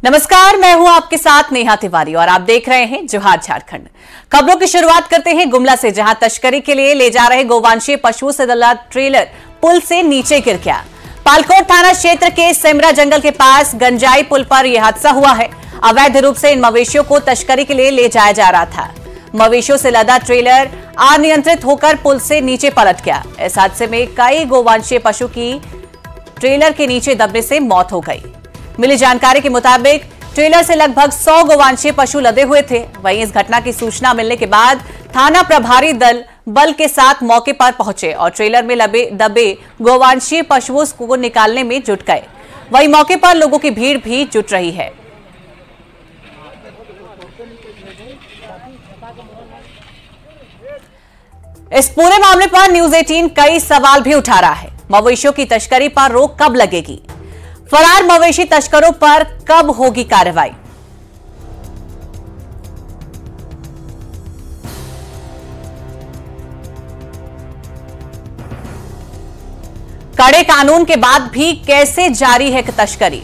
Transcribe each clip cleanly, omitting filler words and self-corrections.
नमस्कार, मैं हूं आपके साथ नेहा तिवारी और आप देख रहे हैं जोहार झारखंड। खबरों की शुरुआत करते हैं गुमला से, जहां तस्करी के लिए ले जा रहे गोवंशीय पशुओं से लदा ट्रेलर पुल से नीचे गिर गया। पालकोट थाना क्षेत्र के सेमरा जंगल के पास गंजाई पुल पर यह हादसा हुआ है। अवैध रूप से इन मवेशियों को तस्करी के लिए ले जाया जा रहा था। मवेशियों से लदा ट्रेलर अनियंत्रित होकर पुल से नीचे पलट गया। इस हादसे में कई गोवंशीय पशु की ट्रेलर के नीचे दबने से मौत हो गई। मिली जानकारी के मुताबिक ट्रेलर से लगभग 100 गोवंशीय पशु लदे हुए थे। वहीं इस घटना की सूचना मिलने के बाद थाना प्रभारी दल बल के साथ मौके पर पहुंचे और ट्रेलर में दबे गोवंशीय पशुओं को निकालने में जुट गए। वहीं मौके पर लोगों की भीड़ भी जुट रही है। इस पूरे मामले पर न्यूज 18 कई सवाल भी उठा रहा है। मवेशियों की तस्करी पर रोक कब लगेगी? फरार मवेशी तस्करों पर कब होगी कार्रवाई? कड़े कानून के बाद भी कैसे जारी है तस्करी?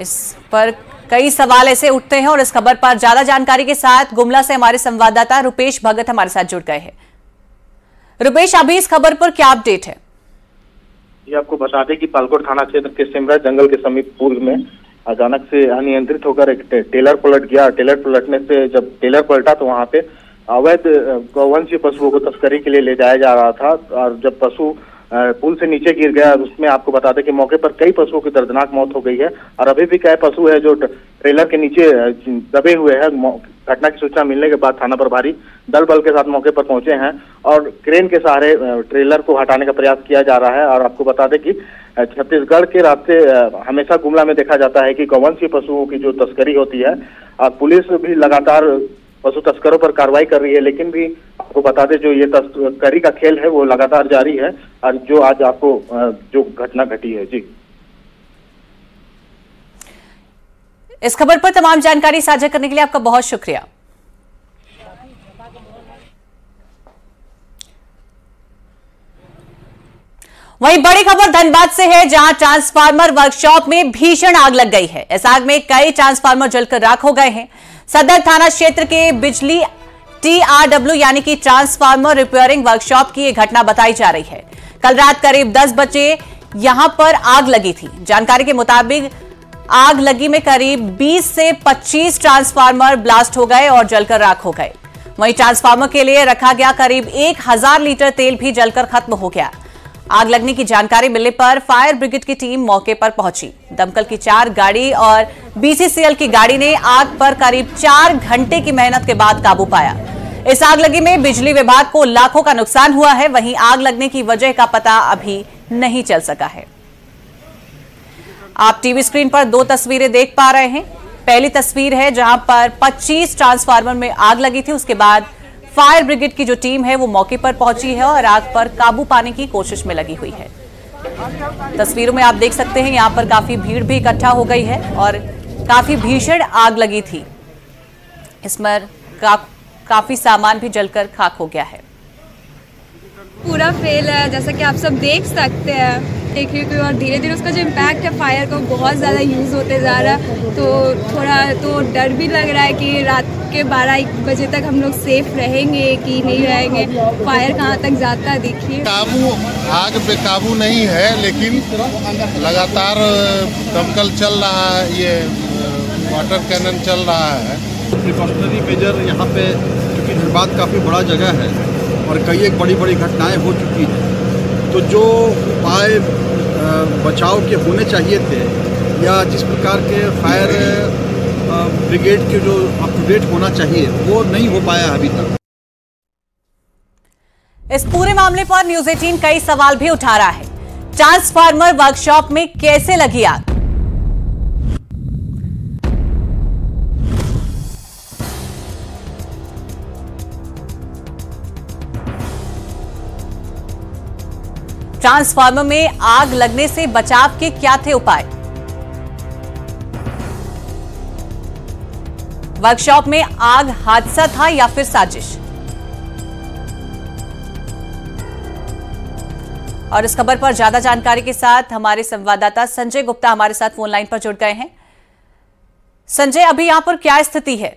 इस पर कई सवाल ऐसे उठते हैं और इस खबर पर ज्यादा जानकारी के साथ गुमला से हमारे संवाददाता रुपेश भगत हमारे साथ जुड़ गए हैं। रुपेश, अभी इस खबर पर क्या अपडेट है? ये आपको बता दें कि पालकोट थाना क्षेत्र के सेमरा जंगल के समीप पुल में अचानक से अनियंत्रित होकर एक टेलर पलट गया। टेलर पलटने से जब टेलर पलटा तो वहां पे अवैध गौवंशीय पशुओं को तस्करी के लिए ले जाया जा रहा था और जब पशु पुल से नीचे गिर गया, उसमें आपको बता दें कि मौके पर कई पशुओं की दर्दनाक मौत हो गई है और अभी भी कई पशु है जो ट्रेलर के नीचे दबे हुए हैं। घटना की सूचना मिलने के बाद थाना प्रभारी दल बल के साथ मौके पर पहुंचे हैं और क्रेन के सहारे ट्रेलर को हटाने का प्रयास किया जा रहा है। और आपको बता दें कि छत्तीसगढ़ के रास्ते हमेशा गुमला में देखा जाता है कि गौवंशीय पशुओं की जो तस्करी होती है, पुलिस भी लगातार पशु तस्करों पर कार्रवाई कर रही है, लेकिन भी आपको बता दें जो ये तस्करी का खेल है वो लगातार जारी है और जो आज आपको जो घटना घटी है। जी, इस खबर पर तमाम जानकारी साझा करने के लिए आपका बहुत शुक्रिया। वहीं बड़ी खबर धनबाद से है, जहां ट्रांसफार्मर वर्कशॉप में भीषण आग लग गई है। इस आग में कई ट्रांसफार्मर जलकर राख हो गए हैं। सदर थाना क्षेत्र के बिजली TRW यानी कि ट्रांसफार्मर रिपेयरिंग वर्कशॉप की यह घटना बताई जा रही है। कल रात करीब 10 बजे यहां पर आग लगी थी। जानकारी के मुताबिक आग लगी में करीब 20 से 25 ट्रांसफार्मर ब्लास्ट हो गए और जलकर राख हो गए। वहीं ट्रांसफार्मर के लिए रखा गया करीब 1000 लीटर तेल भी जलकर खत्म हो गया। आग लगने की जानकारी मिलने पर फायर ब्रिगेड की टीम मौके पर पहुंची। दमकल की 4 गाड़ी और BCCL की गाड़ी ने आग पर करीब 4 घंटे की मेहनत के बाद काबू पाया। इस आग लगी में बिजली विभाग को लाखों का नुकसान हुआ है। वहीं आग लगने की वजह का पता अभी नहीं चल सका है। आप टीवी स्क्रीन पर 2 तस्वीरें देख पा रहे हैं। पहली तस्वीर है जहां पर 25 ट्रांसफार्मर में आग लगी थी। उसके बाद फायर ब्रिगेड की जो टीम है वो मौके पर पहुंची है और आग पर काबू पाने की कोशिश में लगी हुई है। तस्वीरों में आप देख सकते हैं यहां पर काफी भीड़ भी इकट्ठा हो गई है और काफी भीषण आग लगी थी। इसमें काफी सामान भी जलकर खाक हो गया है। पूरा फेल है, जैसा कि आप सब देख सकते हैं। देखिए और धीरे धीरे उसका जो इम्पैक्ट है फायर का बहुत ज़्यादा यूज़ होते जा रहा है, तो थोड़ा तो डर भी लग रहा है कि रात के 12-1 बजे तक हम लोग सेफ रहेंगे कि नहीं रहेंगे। फायर कहाँ तक जाता है देखिए। आग पे काबू नहीं है, लेकिन लगातार दमकल चल रहा है, ये वाटर कैनन चल रहा है। प्रिकॉशनरी मेजर यहाँ पे, क्योंकि धनबाद काफ़ी बड़ा जगह है और कई एक बड़ी बड़ी घटनाएं हो चुकी हैं, तो जो उपाय बचाव के होने चाहिए थे या जिस प्रकार के फायर ब्रिगेड के जो अप टू डेट होना चाहिए वो नहीं हो पाया अभी तक। इस पूरे मामले पर न्यूज 18 कई सवाल भी उठा रहा है। ट्रांसफार्मर वर्कशॉप में कैसे लगी आग? ट्रांसफार्मर में आग लगने से बचाव के क्या थे उपाय? वर्कशॉप में आग हादसा था या फिर साजिश? और इस खबर पर ज्यादा जानकारी के साथ हमारे संवाददाता संजय गुप्ता हमारे साथ फोन लाइन पर जुड़ गए हैं। संजय, अभी यहां पर क्या स्थिति है?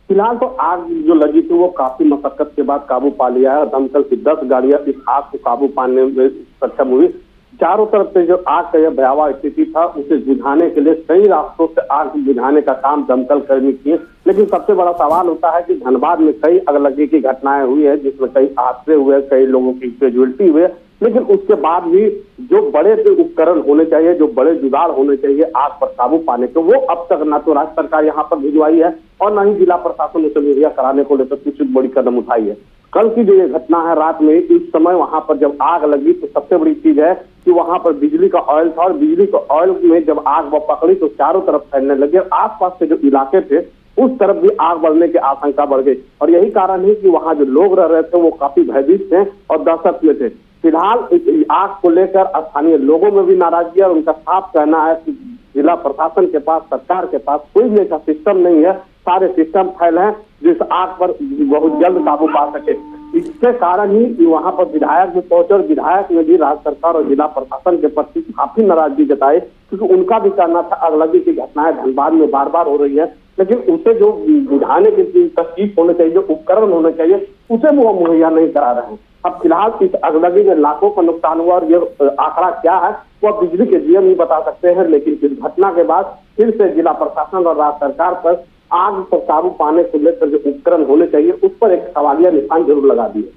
फिलहाल तो आग जो लगी थी वो काफी मशक्कत के बाद काबू पा लिया है। दमकल की 10 गाड़ियां इस आग को काबू पाने में सक्षम हुई। चारों तरफ से जो आग का यह भयावह स्थिति था उसे बुझाने के लिए कई रास्तों से आग बुझाने का काम दमकल कर्मी किए, लेकिन सबसे बड़ा सवाल होता है कि धनबाद में कई अगलगी की घटनाएं हुई है जिसमें कई हादसे हुए, कई लोगों की कैजुअल्टी हुए, लेकिन उसके बाद भी जो बड़े उपकरण होने चाहिए, जो बड़े जुगाड़ होने चाहिए आग पर काबू पाने के, वो अब तक न तो राज्य सरकार यहाँ पर भिजवाई है और न ही जिला प्रशासन उसे मुहैया कराने को लेकर कुछ बड़ी कदम उठाई है। कल की जो ये घटना है रात में, इस समय वहां पर जब आग लगी तो सबसे बड़ी चीज है कि वहां पर बिजली का ऑयल था और बिजली का ऑयल में जब आग पकड़ी तो चारों तरफ फैलने लगे। आसपास के जो इलाके थे उस तरफ भी आग बढ़ने की आशंका बढ़ गई और यही कारण है कि वहां जो लोग रह रहे थे वो काफी भयभीत थे और दहशत में थे। फिलहाल इस आग को लेकर स्थानीय लोगों में भी नाराजगी है और उनका साफ कहना है कि जिला प्रशासन के पास, सरकार के पास कोई भी ऐसा सिस्टम नहीं है, सारे सिस्टम फैल हैं जिस आग पर बहुत जल्द काबू पा सके। इसके कारण ही वहां पर विधायक भी पहुंचे और विधायक ने भी राज्य सरकार और जिला प्रशासन के प्रति काफी नाराजगी जताई, क्योंकि उनका भी कहना था अगलगी की घटनाएं धनबाद में बार बार हो रही है, लेकिन उसे जो बुझाने की तकनीक होने चाहिए, जो उपकरण होने चाहिए, उसे वो मुहैया नहीं करा रहे हैं। अब फिलहाल इस अगलगी में लाखों का नुकसान हुआ और ये आंकड़ा क्या है वो बिजली के जीएम ही बता सकते हैं, लेकिन इस घटना के बाद फिर से जिला प्रशासन और राज्य सरकार पर आग पर काबू पाने को लेकर जो उपकरण होने चाहिए उस पर एक सवालिया निशान जरूर लगा दिए।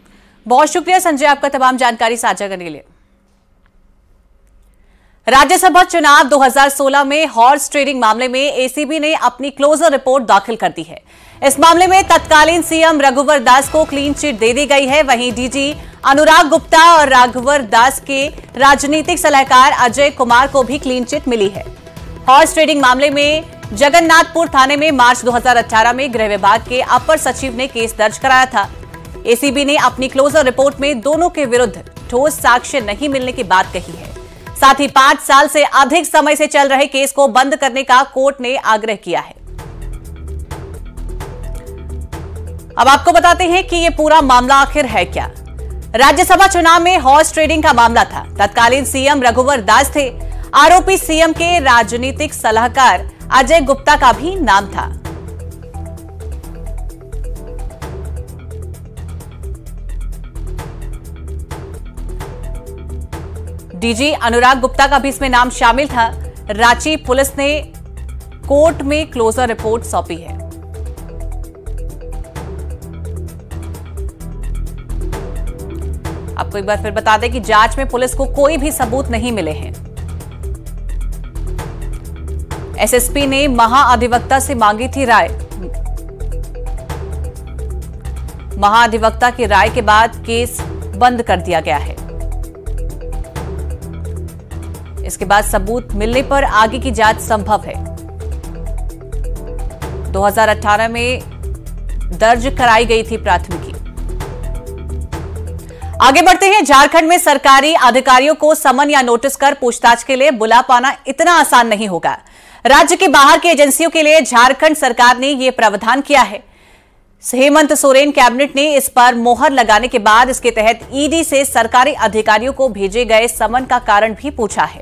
बहुत शुक्रिया संजय आपका तमाम जानकारी साझा करने के लिए। राज्यसभा चुनाव 2016 में हॉर्स ट्रेडिंग मामले में एसीबी ने अपनी क्लोजर रिपोर्ट दाखिल कर दी है। इस मामले में तत्कालीन सीएम रघुवर दास को क्लीन चिट दे दी गई है। वहीं डीजी अनुराग गुप्ता और रघुवर दास के राजनीतिक सलाहकार अजय कुमार को भी क्लीन चिट मिली है। हॉर्स ट्रेडिंग मामले में जगन्नाथपुर थाने में मार्च 2018 में गृह विभाग के अपर सचिव ने केस दर्ज कराया था। एसीबी ने अपनी क्लोजर रिपोर्ट में दोनों के विरुद्ध ठोस साक्ष्य नहीं मिलने की बात कही है। साथ ही 5 साल से अधिक समय से चल रहे केस को बंद करने का कोर्ट ने आग्रह किया है। अब आपको बताते हैं कि यह पूरा मामला आखिर है क्या। राज्यसभा चुनाव में हॉर्स ट्रेडिंग का मामला था। तत्कालीन सीएम रघुवर दास थे। आरोपी सीएम के राजनीतिक सलाहकार अजय गुप्ता का भी नाम था। डीजी अनुराग गुप्ता का भी इसमें नाम शामिल था। रांची पुलिस ने कोर्ट में क्लोजर रिपोर्ट सौंपी है। आपको एक बार फिर बता दें कि जांच में पुलिस को कोई भी सबूत नहीं मिले हैं। एसएसपी ने महाअधिवक्ता से मांगी थी राय। महाअधिवक्ता की राय के बाद केस बंद कर दिया गया है। इसके बाद सबूत मिलने पर आगे की जांच संभव है। 2018 में दर्ज कराई गई थी प्राथमिकी। आगे बढ़ते हैं। झारखंड में सरकारी अधिकारियों को समन या नोटिस कर पूछताछ के लिए बुला पाना इतना आसान नहीं होगा। राज्य के बाहर की एजेंसियों के लिए झारखंड सरकार ने यह प्रावधान किया है। हेमंत सोरेन कैबिनेट ने इस पर मोहर लगाने के बाद इसके तहत ईडी से सरकारी अधिकारियों को भेजे गए समन का कारण भी पूछा है।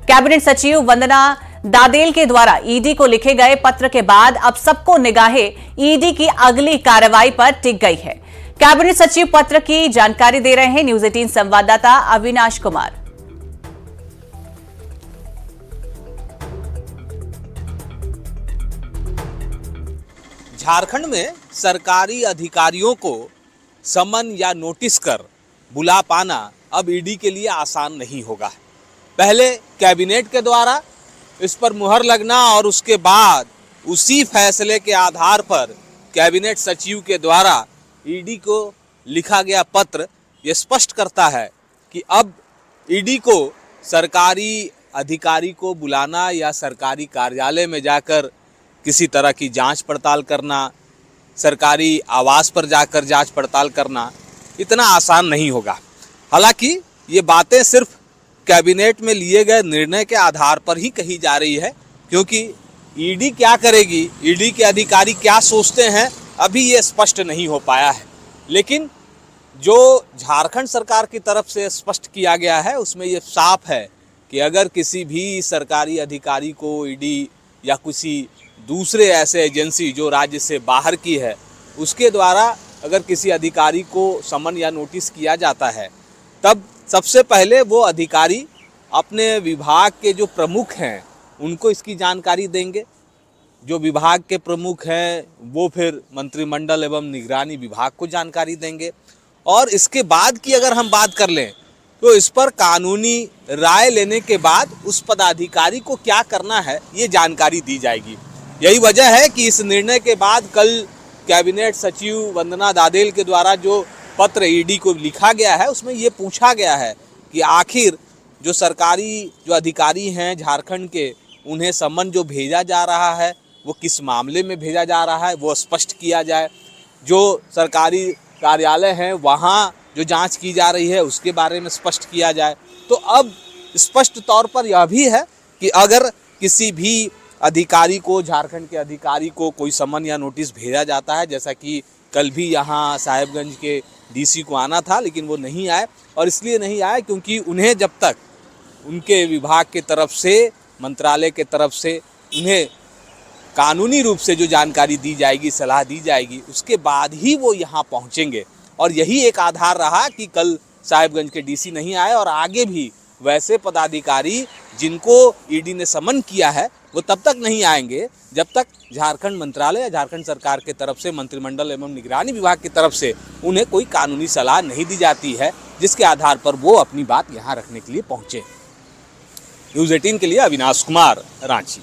कैबिनेट सचिव वंदना दादेल के द्वारा ईडी को लिखे गए पत्र के बाद अब सबको निगाहें ईडी की अगली कार्रवाई पर टिक गई है। कैबिनेट सचिव पत्र की जानकारी दे रहे हैं न्यूज 18 संवाददाता अविनाश कुमार। झारखंड में सरकारी अधिकारियों को समन या नोटिस कर बुला पाना अब ईडी के लिए आसान नहीं होगा। पहले कैबिनेट के द्वारा इस पर मुहर लगना और उसके बाद उसी फैसले के आधार पर कैबिनेट सचिव के द्वारा ईडी को लिखा गया पत्र ये स्पष्ट करता है कि अब ईडी को सरकारी अधिकारी को बुलाना या सरकारी कार्यालय में जाकर किसी तरह की जांच पड़ताल करना, सरकारी आवास पर जाकर जांच पड़ताल करना इतना आसान नहीं होगा। हालांकि ये बातें सिर्फ कैबिनेट में लिए गए निर्णय के आधार पर ही कही जा रही है, क्योंकि ईडी क्या करेगी, ईडी के अधिकारी क्या सोचते हैं, अभी ये स्पष्ट नहीं हो पाया है। लेकिन जो झारखंड सरकार की तरफ से स्पष्ट किया गया है उसमें ये साफ है कि अगर किसी भी सरकारी अधिकारी को ईडी या किसी दूसरे ऐसे एजेंसी जो राज्य से बाहर की है उसके द्वारा अगर किसी अधिकारी को समन या नोटिस किया जाता है, तब सबसे पहले वो अधिकारी अपने विभाग के जो प्रमुख हैं उनको इसकी जानकारी देंगे। जो विभाग के प्रमुख हैं वो फिर मंत्रिमंडल एवं निगरानी विभाग को जानकारी देंगे, और इसके बाद की अगर हम बात कर लें तो इस पर कानूनी राय लेने के बाद उस पदाधिकारी को क्या करना है ये जानकारी दी जाएगी। यही वजह है कि इस निर्णय के बाद कल कैबिनेट सचिव वंदना दादेल के द्वारा जो पत्र ईडी को लिखा गया है उसमें ये पूछा गया है कि आखिर जो सरकारी जो अधिकारी हैं झारखंड के, उन्हें समन जो भेजा जा रहा है वो किस मामले में भेजा जा रहा है वो स्पष्ट किया जाए। जो सरकारी कार्यालय हैं वहाँ जो जांच की जा रही है उसके बारे में स्पष्ट किया जाए। तो अब स्पष्ट तौर पर यह भी है कि अगर किसी भी अधिकारी को, झारखंड के अधिकारी को कोई समन या नोटिस भेजा जाता है, जैसा कि कल भी यहाँ साहेबगंज के डीसी को आना था लेकिन वो नहीं आए, और इसलिए नहीं आए क्योंकि उन्हें जब तक उनके विभाग के तरफ से, मंत्रालय के तरफ से उन्हें कानूनी रूप से जो जानकारी दी जाएगी, सलाह दी जाएगी, उसके बाद ही वो यहाँ पहुँचेंगे। और यही एक आधार रहा कि कल साहेबगंज के डीसी नहीं आए, और आगे भी वैसे पदाधिकारी जिनको ईडी ने समन किया है वो तब तक नहीं आएंगे जब तक झारखंड मंत्रालय या झारखंड सरकार के तरफ से, मंत्रिमंडल एवं निगरानी विभाग की तरफ से उन्हें कोई कानूनी सलाह नहीं दी जाती है जिसके आधार पर वो अपनी बात यहाँ रखने के लिए पहुँचे। न्यूज़ 18 के लिए अविनाश कुमार, रांची।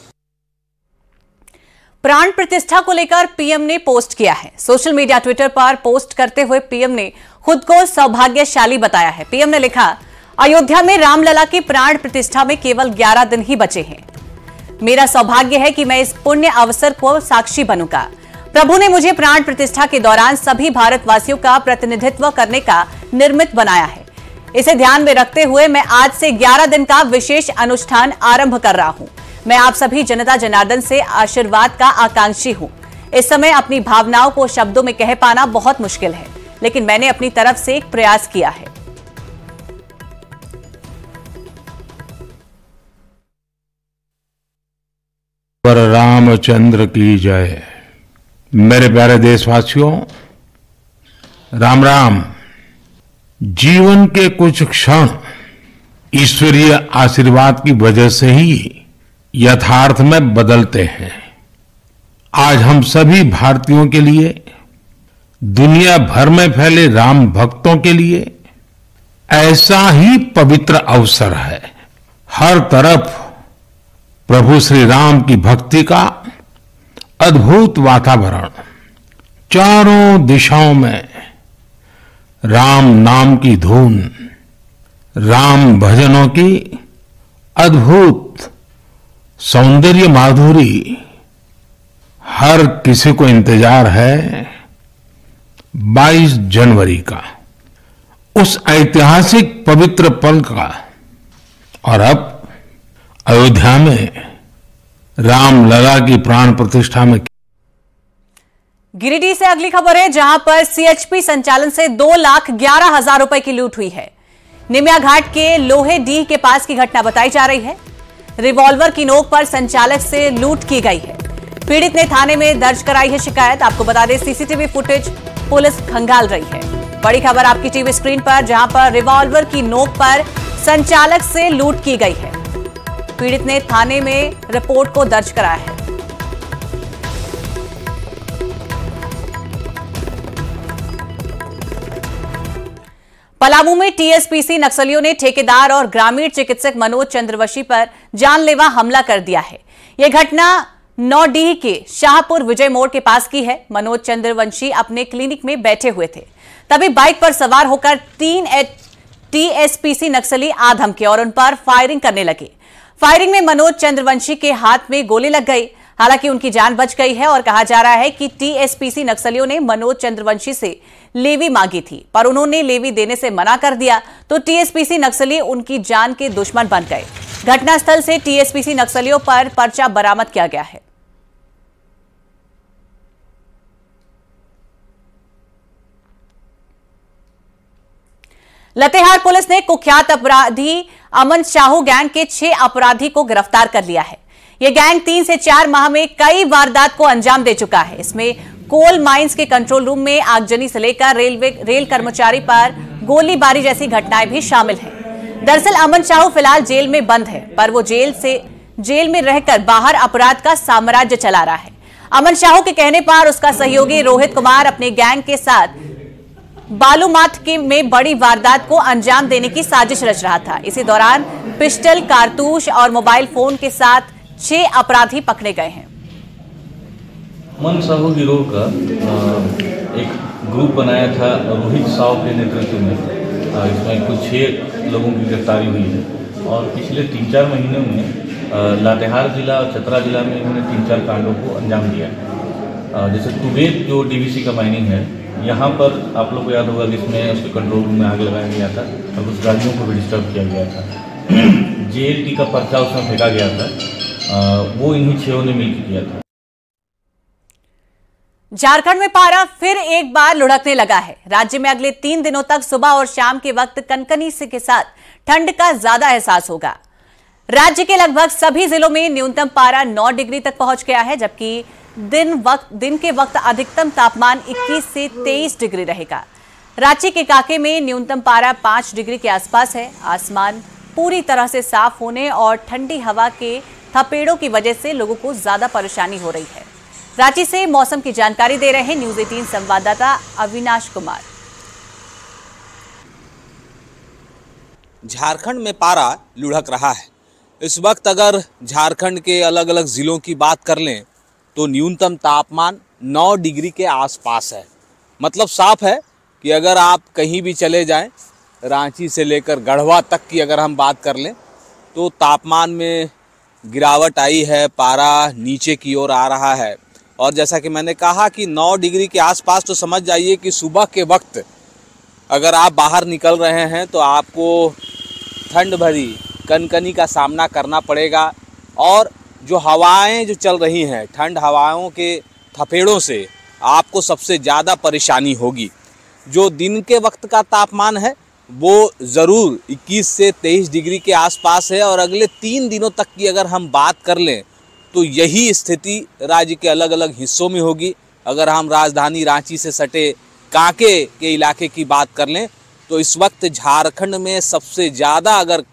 प्राण प्रतिष्ठा को लेकर पीएम ने पोस्ट किया है। सोशल मीडिया ट्विटर पर पोस्ट करते हुए पीएम ने खुद को सौभाग्यशाली बताया है। पीएम ने लिखा, अयोध्या में रामलला की प्राण प्रतिष्ठा में केवल 11 दिन ही बचे हैं। मेरा सौभाग्य है कि मैं इस पुण्य अवसर को साक्षी बनूंगा। प्रभु ने मुझे प्राण प्रतिष्ठा के दौरान सभी भारतवासियों का प्रतिनिधित्व करने का निर्मित बनाया है। इसे ध्यान में रखते हुए मैं आज से 11 दिन का विशेष अनुष्ठान आरंभ कर रहा हूं। मैं आप सभी जनता जनार्दन से आशीर्वाद का आकांक्षी हूं। इस समय अपनी भावनाओं को शब्दों में कह पाना बहुत मुश्किल है, लेकिन मैंने अपनी तरफ से एक प्रयास किया है। पर रामचंद्र की जय। मेरे प्यारे देशवासियों, राम राम। जीवन के कुछ क्षण ईश्वरीय आशीर्वाद की वजह से ही यथार्थ में बदलते हैं। आज हम सभी भारतीयों के लिए, दुनिया भर में फैले राम भक्तों के लिए ऐसा ही पवित्र अवसर है। हर तरफ प्रभु श्री राम की भक्ति का अद्भुत वातावरण, चारों दिशाओं में राम नाम की धुन, राम भजनों की अद्भुत सौंदर्य माधुरी। हर किसी को इंतजार है 22 जनवरी का, उस ऐतिहासिक पवित्र पल का। और अब अयोध्या में रामलला की प्राण प्रतिष्ठा में। गिरिडीह से अगली खबर है, जहां पर सीएचपी संचालन से 2,11,000 रुपए की लूट हुई है। निमिया घाट के लोहेडीह के पास की घटना बताई जा रही है। रिवॉल्वर की नोक पर संचालक से लूट की गई है। पीड़ित ने थाने में दर्ज कराई है शिकायत। आपको बता दें, सीसीटीवी फुटेज पुलिस खंगाल रही है। बड़ी खबर आपकी टीवी स्क्रीन पर, जहां पर रिवॉल्वर की नोक पर संचालक से लूट की गई है। पीड़ित ने थाने में रिपोर्ट को दर्ज कराया है। पलामू में टीएसपीसी नक्सलियों ने ठेकेदार और ग्रामीण चिकित्सक मनोज चंद्रवंशी पर जानलेवा हमला कर दिया है। यह घटना नौडीह के शाहपुर विजय मोड़ के पास की है। मनोज चंद्रवंशी अपने क्लिनिक में बैठे हुए थे, तभी बाइक पर सवार होकर 3 टीएसपीसी नक्सली आ धमके और उन पर फायरिंग करने लगे। फायरिंग में मनोज चंद्रवंशी के हाथ में गोली लग गई। हालांकि उनकी जान बच गई है और कहा जा रहा है कि टीएसपीसी नक्सलियों ने मनोज चंद्रवंशी से लेवी मांगी थी, पर उन्होंने लेवी देने से मना कर दिया, तो टीएसपीसी नक्सली उनकी जान के दुश्मन बन गए। घटनास्थल से टीएसपीसी नक्सलियों पर पर्चा बरामद किया गया है। लातेहार पुलिस ने कुख्यात अपराधी अमन साहू गैंग के 6 अपराधी को गिरफ्तार कर लिया है। यह गैंग 3 से 4 माह में कई वारदात को अंजाम दे चुका है। इसमें कोल माइंस के कंट्रोल रूम में आगजनी से लेकर रेल कर्मचारी पर गोलीबारी जैसी घटनाएं भी शामिल हैं। दरअसल अमन साहू फिलहाल जेल में बंद है, पर वो जेल में रहकर बाहर अपराध का साम्राज्य चला रहा है। अमन साहू के कहने पर उसका सहयोगी रोहित कुमार अपने गैंग के साथ बालूमाथ में बड़ी वारदात को अंजाम देने की साजिश रच रहा था। इसी दौरान पिस्टल, कारतूस और मोबाइल फोन के साथ 6 अपराधी पकड़े गए हैं। अमन साहू गिरोह का एक ग्रुप बनाया था रोहित साहू के नेतृत्व में। इसमें कुछ 6 लोगों की गिरफ्तारी हुई है और पिछले 3-4 महीनों में लातेहार जिला और चतरा जिला में इन्होंने 3-4 कांडों को अंजाम दिया। जैसे कुबेत जो डीवीसी का माइनिंग है, यहाँ पर आप लोग को याद होगा कि इसमें उसके कंट्रोल रूम में आग लगाया गया था और कुछ गाड़ियों को भी डिस्टर्ब किया गया था। जेएलटी का पर्चा उसमें फेंका गया था, वो इन्हीं 6 ने मिलकर किया था। झारखंड में पारा फिर एक बार लुढ़कने लगा है। राज्य में अगले 3 दिनों तक सुबह और शाम के वक्त कनकनी से के साथ ठंड का ज्यादा एहसास होगा। राज्य के लगभग सभी जिलों में न्यूनतम पारा 9 डिग्री तक पहुंच गया है, जबकि दिन के वक्त अधिकतम तापमान 21 से 23 डिग्री रहेगा। रांची के काके में न्यूनतम पारा 5 डिग्री के आसपास है। आसमान पूरी तरह से साफ होने और ठंडी हवा के थपेड़ों की वजह से लोगों को ज्यादा परेशानी हो रही है। रांची से मौसम की जानकारी दे रहे हैं न्यूज 18 संवाददाता अविनाश कुमार। झारखंड में पारा लुढ़क रहा है। इस वक्त अगर झारखंड के अलग अलग जिलों की बात कर लें तो न्यूनतम तापमान 9 डिग्री के आसपास है। मतलब साफ है कि अगर आप कहीं भी चले जाएं, रांची से लेकर गढ़वा तक की अगर हम बात कर लें तो तापमान में गिरावट आई है, पारा नीचे की ओर आ रहा है। और जैसा कि मैंने कहा कि 9 डिग्री के आसपास, तो समझ जाइए कि सुबह के वक्त अगर आप बाहर निकल रहे हैं तो आपको ठंड भरी कनकनी का सामना करना पड़ेगा। और जो हवाएं जो चल रही हैं, ठंड हवाओं के थपेड़ों से आपको सबसे ज़्यादा परेशानी होगी। जो दिन के वक्त का तापमान है वो ज़रूर 21 से 23 डिग्री के आसपास है। और अगले 3 दिनों तक की अगर हम बात कर लें तो यही स्थिति राज्य के अलग अलग हिस्सों में होगी। अगर हम राजधानी रांची से सटे कांके के इलाके की बात कर लें तो इस वक्त झारखंड में सबसे ज़्यादा अगर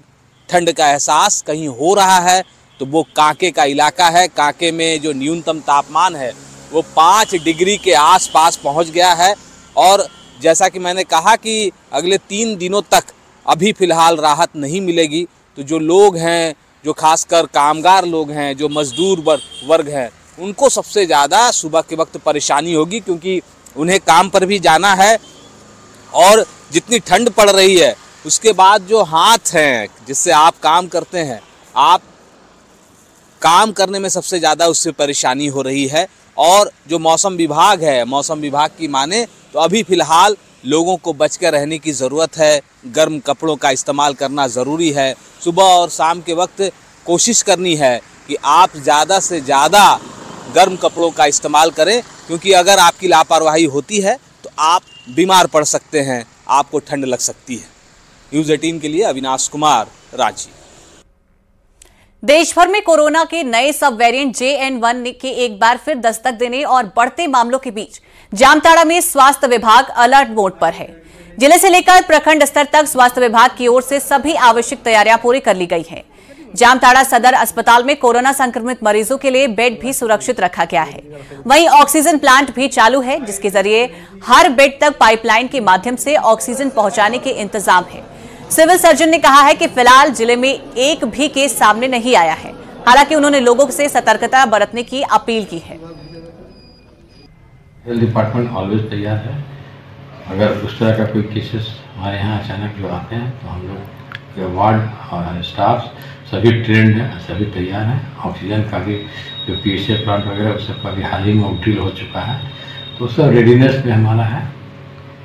ठंड का एहसास कहीं हो रहा है तो वो कांके का इलाका है। कांके में जो न्यूनतम तापमान है वो 5 डिग्री के आसपास पहुंच गया है। और जैसा कि मैंने कहा कि अगले 3 दिनों तक अभी फ़िलहाल राहत नहीं मिलेगी। तो जो लोग हैं, जो खासकर कामगार लोग हैं, जो मजदूर वर्ग हैं, उनको सबसे ज़्यादा सुबह के वक्त परेशानी होगी, क्योंकि उन्हें काम पर भी जाना है। और जितनी ठंड पड़ रही है उसके बाद जो हाथ हैं जिससे आप काम करते हैं, आप काम करने में सबसे ज़्यादा उससे परेशानी हो रही है। और जो मौसम विभाग है, मौसम विभाग की माने तो अभी फ़िलहाल लोगों को बच कर रहने की ज़रूरत है। गर्म कपड़ों का इस्तेमाल करना ज़रूरी है। सुबह और शाम के वक्त कोशिश करनी है कि आप ज़्यादा से ज़्यादा गर्म कपड़ों का इस्तेमाल करें, क्योंकि अगर आपकी लापरवाही होती है तो आप बीमार पड़ सकते हैं, आपको ठंड लग सकती है। न्यूज़ 18 के लिए अविनाश कुमार, रांची। देश भर में कोरोना के नए सब वेरिएंट JN1 के एक बार फिर दस्तक देने और बढ़ते मामलों के बीच जामताड़ा में स्वास्थ्य विभाग अलर्ट मोड पर है। जिले से लेकर प्रखंड स्तर तक स्वास्थ्य विभाग की ओर से सभी आवश्यक तैयारियां पूरी कर ली गई हैं। जामताड़ा सदर अस्पताल में कोरोना संक्रमित मरीजों के लिए बेड भी सुरक्षित रखा गया है। वहीं ऑक्सीजन प्लांट भी चालू है, जिसके जरिए हर बेड तक पाइपलाइन के माध्यम से ऑक्सीजन पहुंचाने के इंतजाम है। सिविल सर्जन ने कहा है कि फिलहाल जिले में एक भी केस सामने नहीं आया है। हालांकि उन्होंने लोगों से सतर्कता बरतने की अपील की है। हेल्थ डिपार्टमेंट ऑलवेज तैयार है। अगर उस तरह का कोई केसेस हमारे यहाँ अचानक जो आते हैं तो हम लोग वार्ड और स्टाफ सभी ट्रेंड हैं, सभी तैयार हैं। ऑक्सीजन का भी जो PHA प्लांट वगैरह उस सबका भी हाल ही में ड्रिल हो चुका है, तो सब रेडीनेस में हमारा है।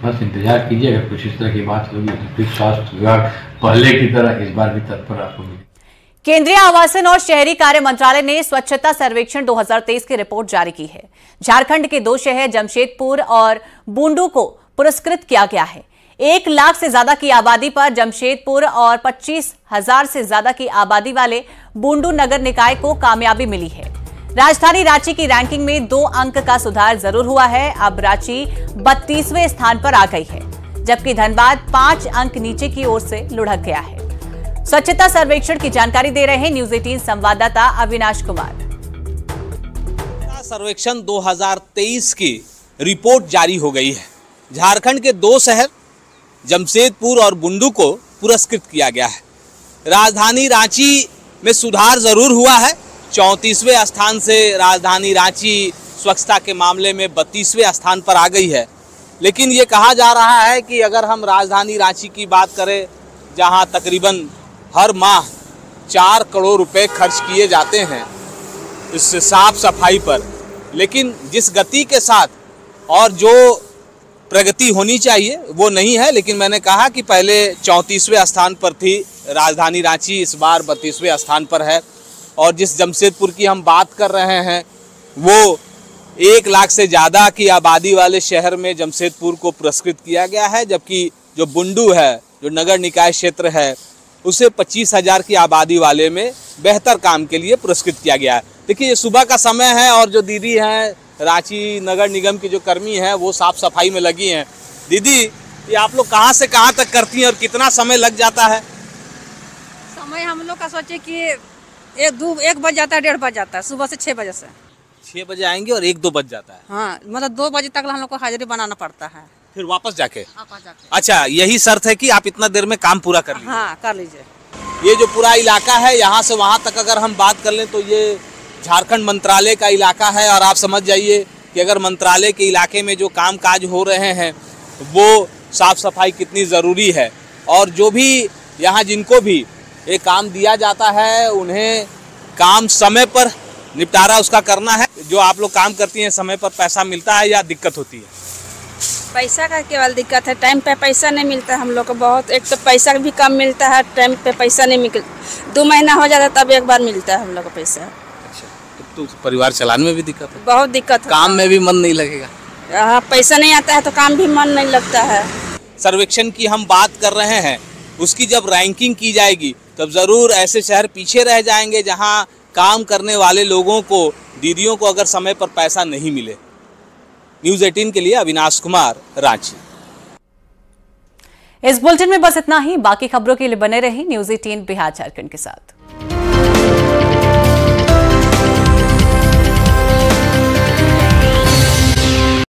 बस इंतजार कीजिए, अगर कुछ इस तरह की बात होगी तो फिर स्वास्थ्य विभाग पहले की तरह इस बार भी तत्पर आपको मिलेगा। केंद्रीय आवासन और शहरी कार्य मंत्रालय ने स्वच्छता सर्वेक्षण 2023 की रिपोर्ट जारी की है। झारखंड के 2 शहर जमशेदपुर और बूंडू को पुरस्कृत किया गया है। 1 लाख से ज्यादा की आबादी पर जमशेदपुर और 25,000 से ज्यादा की आबादी वाले बुंडू नगर निकाय को कामयाबी मिली है। राजधानी रांची की रैंकिंग में 2 अंक का सुधार जरूर हुआ है। अब रांची 32वें स्थान पर आ गई है, जबकि धनबाद 5 अंक नीचे की ओर से लुढ़क गया है। स्वच्छता सर्वेक्षण की जानकारी दे रहे हैं न्यूज 18 संवाददाता अविनाश कुमार। सर्वेक्षण 2023 की रिपोर्ट जारी हो गई है। झारखंड के 2 शहर जमशेदपुर और बुंडू को पुरस्कृत किया गया है। राजधानी रांची में सुधार जरूर हुआ है। 34वें स्थान से राजधानी रांची स्वच्छता के मामले में 32वें स्थान पर आ गई है। लेकिन ये कहा जा रहा है कि अगर हम राजधानी रांची की बात करें, जहां तकरीबन हर माह 4 करोड़ रुपए खर्च किए जाते हैं इस साफ सफाई पर, लेकिन जिस गति के साथ और जो प्रगति होनी चाहिए वो नहीं है। लेकिन मैंने कहा कि पहले 34वें स्थान पर थी राजधानी रांची, इस बार 32वें स्थान पर है। और जिस जमशेदपुर की हम बात कर रहे हैं वो 1 लाख से ज़्यादा की आबादी वाले शहर में जमशेदपुर को पुरस्कृत किया गया है, जबकि जो बुंडू है, जो नगर निकाय क्षेत्र है, उसे 25,000 की आबादी वाले में बेहतर काम के लिए पुरस्कृत किया गया है। देखिए, ये सुबह का समय है और जो दीदी हैं रांची नगर निगम की जो कर्मी हैं वो साफ सफाई में लगी हैं। दीदी, ये आप लोग कहाँ से कहाँ तक करती हैं और कितना समय लग जाता है? समय हम लोग का सोचे कि 1 बज जाता है, 1:30 बज जाता है, सुबह से 6 बजे से। 6 बजे आएंगे और 1-2 बज जाता है। हाँ, मतलब 2 बजे तक हम लोग को हाजिरी बनाना पड़ता है, फिर वापस जाके। अच्छा, यही शर्त है कि आप इतना देर में काम पूरा कर लीजिए? हाँ, कर लीजिए। ये जो पूरा इलाका है, यहाँ से वहाँ तक अगर हम बात कर लें तो ये झारखंड मंत्रालय का इलाका है। और आप समझ जाइए कि अगर मंत्रालय के इलाके में जो काम काज हो रहे हैं वो साफ सफाई कितनी ज़रूरी है। और जो भी यहाँ जिनको भी ये काम दिया जाता है उन्हें काम समय पर निपटारा उसका करना है। जो आप लोग काम करती हैं, समय पर पैसा मिलता है या दिक्कत होती है? पैसा का केवल दिक्कत है, टाइम पे पैसा नहीं मिलता हम लोग को। बहुत, एक तो पैसा भी कम मिलता है, टाइम पे पैसा नहीं मिलता। 2 महीना हो जाता है तब एक बार मिलता है हम लोग को पैसा। अच्छा, तो परिवार चलाने में भी दिक्कत है? बहुत दिक्कत है। काम में भी मन नहीं लगेगा? हाँ, पैसा नहीं आता है तो काम भी मन नहीं लगता है। सर्वेक्षण की हम बात कर रहे हैं, उसकी जब रैंकिंग की जाएगी तब जरूर ऐसे शहर पीछे रह जाएंगे जहां काम करने वाले लोगों को, दीदियों को अगर समय पर पैसा नहीं मिले। न्यूज 18 के लिए अविनाश कुमार, रांची। इस बुलेटिन में बस इतना ही। बाकी खबरों के लिए बने रही न्यूज 18 बिहार झारखंड के साथ।